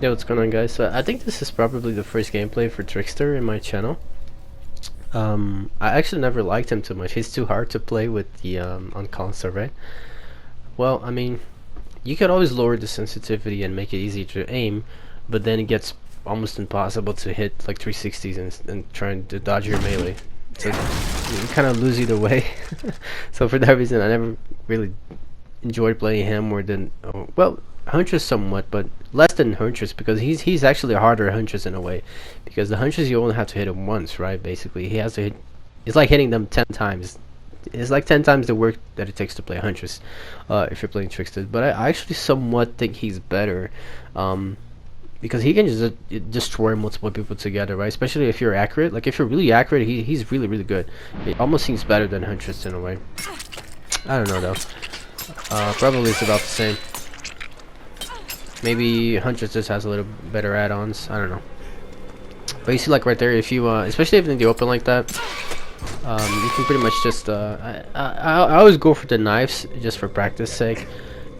Yo, what's going on, guys? So I think this is probably the first gameplay for Trickster in my channel. I actually never liked him too much. He's too hard to play with the on console, right? Well, I mean, you could always lower the sensitivity and make it easy to aim, but then it gets almost impossible to hit like 360s and trying to dodge your melee. So you kind of lose either way. So for that reason, I never really enjoyed playing him more than well, Huntress somewhat, but less than Huntress, because he's actually a harder Huntress in a way, because the Huntress you only have to hit him once, right? Basically, he has to hit. It's like hitting them 10 times. It's like 10 times the work that it takes to play Huntress, if you're playing Trickster. But I actually somewhat think he's better, because he can just destroy multiple people together, right? Especially if you're accurate. Like if you're really accurate, he's really good. It almost seems better than Huntress in a way. I don't know though. Probably it's about the same. Maybe Huntress just has a little better add-ons. I don't know. But you see, like right there, if you, especially if in the open like that, you can pretty much just. I always go for the knives just for practice sake,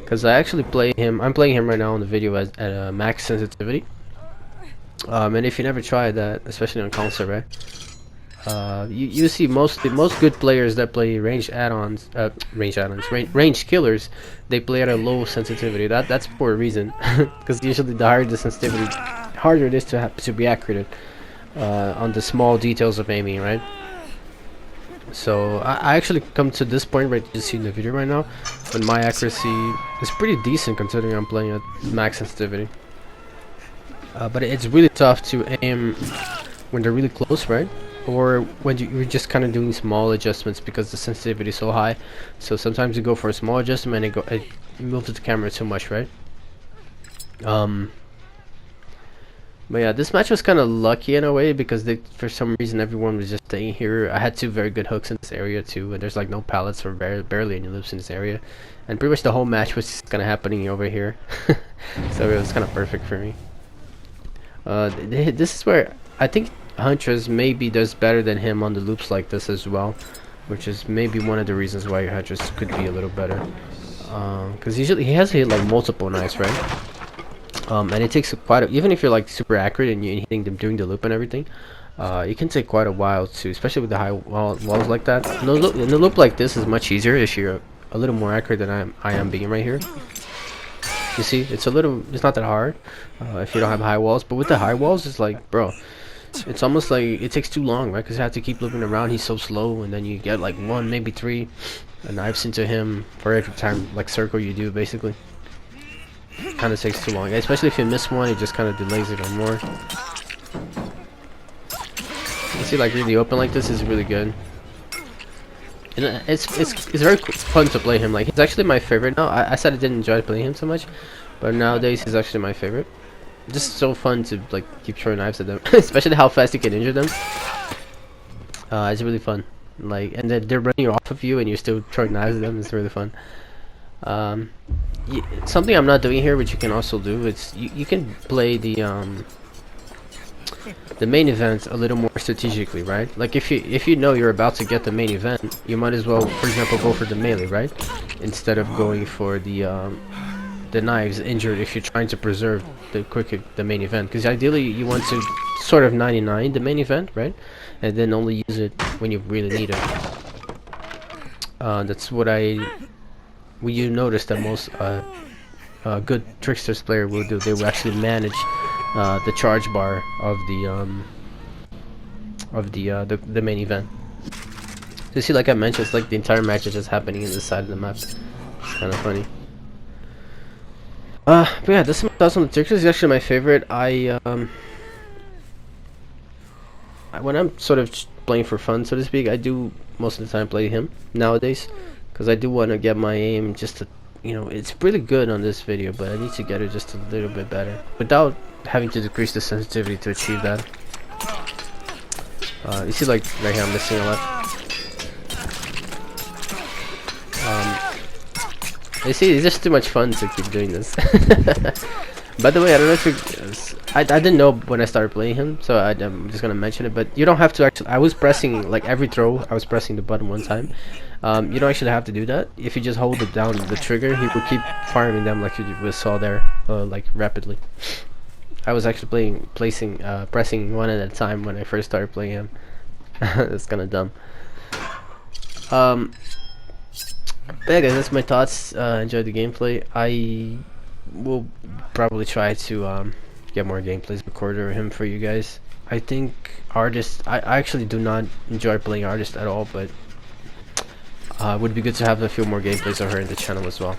because I actually play him. I'm playing him right now on the video at max sensitivity. And if you never tried that, especially on console, right? You see most good players that play ranged killers, they play at a low sensitivity. That's for a reason, because usually the higher the sensitivity, harder it is to be accurate on the small details of aiming, right? So I actually come to this point right you see in the video right now, when my accuracy is pretty decent considering I'm playing at max sensitivity. But it's really tough to aim when they're really close, right? Or when you're just kind of doing small adjustments because the sensitivity is so high. So sometimes you go for a small adjustment and it moves the camera too much, right? But yeah, this match was kind of lucky in a way, because for some reason everyone was just staying here. I had two very good hooks in this area too, and there's like no pallets or barely any loops in this area, and pretty much the whole match was just kind of happening over here. So it was kind of perfect for me. This is where I think Huntress maybe does better than him on the loops like this as well, which is maybe one of the reasons why Huntress could be a little better, because usually he has to hit like multiple knives, right? And it takes even if you're like super accurate and you're hitting them doing the loop and everything, it can take quite a while to, especially with the high walls like that. In a loop like this is much easier if you're a little more accurate than I am being right here. You see, it's not that hard if you don't have high walls, but with the high walls, it's like, bro, it's almost like it takes too long, right? Because you have to keep looping around. He's so slow, and then you get like 1, maybe 3 knives into him for every time like circle you do. Basically, kind of takes too long. Especially if you miss one, it just kind of delays it or more. You see, like really open like this is really good, and it's very fun to play him. Like he's actually my favorite now. I said I didn't enjoy playing him so much, but nowadays he's actually my favorite. Just so fun to like keep throwing knives at them, especially how fast you can injure them. It's really fun. Like, and then they're running off of you, and you're still throwing knives at them. It's really fun. Something I'm not doing here, which you can also do, it's you can play the main event a little more strategically, right? Like if you know you're about to get the main event, you might as well, for example, go for the melee, right? Instead of going for the knives injured if you're trying to preserve the main event, because ideally you want to sort of 99 the main event, right? And then only use it when you really need it. That's what you notice that most good Tricksters player will do. They will actually manage the charge bar of the main event. So you see, like I mentioned, it's like the entire match is just happening in the side of the map. It's kind of funny. But yeah, this thoughts on the Trickster is actually my favorite. When I'm sort of playing for fun, so to speak, I do most of the time play him nowadays, because I do want to get my aim just to, it's pretty good on this video, but I need to get it just a little bit better without having to decrease the sensitivity to achieve that. You see, like right here, I'm missing a lot. You see, it's just too much fun to keep doing this. By the way, I don't know if I didn't know when I started playing him, so I'm just gonna mention it. But you don't have to actually. I was pressing like every throw. I was pressing the button one time. You don't actually have to do that. If you just hold it down, the trigger, he will keep firing them like you saw there, like rapidly. I was actually pressing one at a time when I first started playing him. That's kind of dumb. But yeah, guys, that's my thoughts. Enjoyed the gameplay. I will probably try to get more gameplays recorded of him for you guys. I think artist. I actually do not enjoy playing artist at all, but it would be good to have a few more gameplays of her in the channel as well.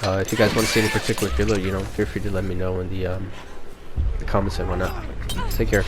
If you guys want to see any particular killer, you know, feel free to let me know in the comments and whatnot. Take care.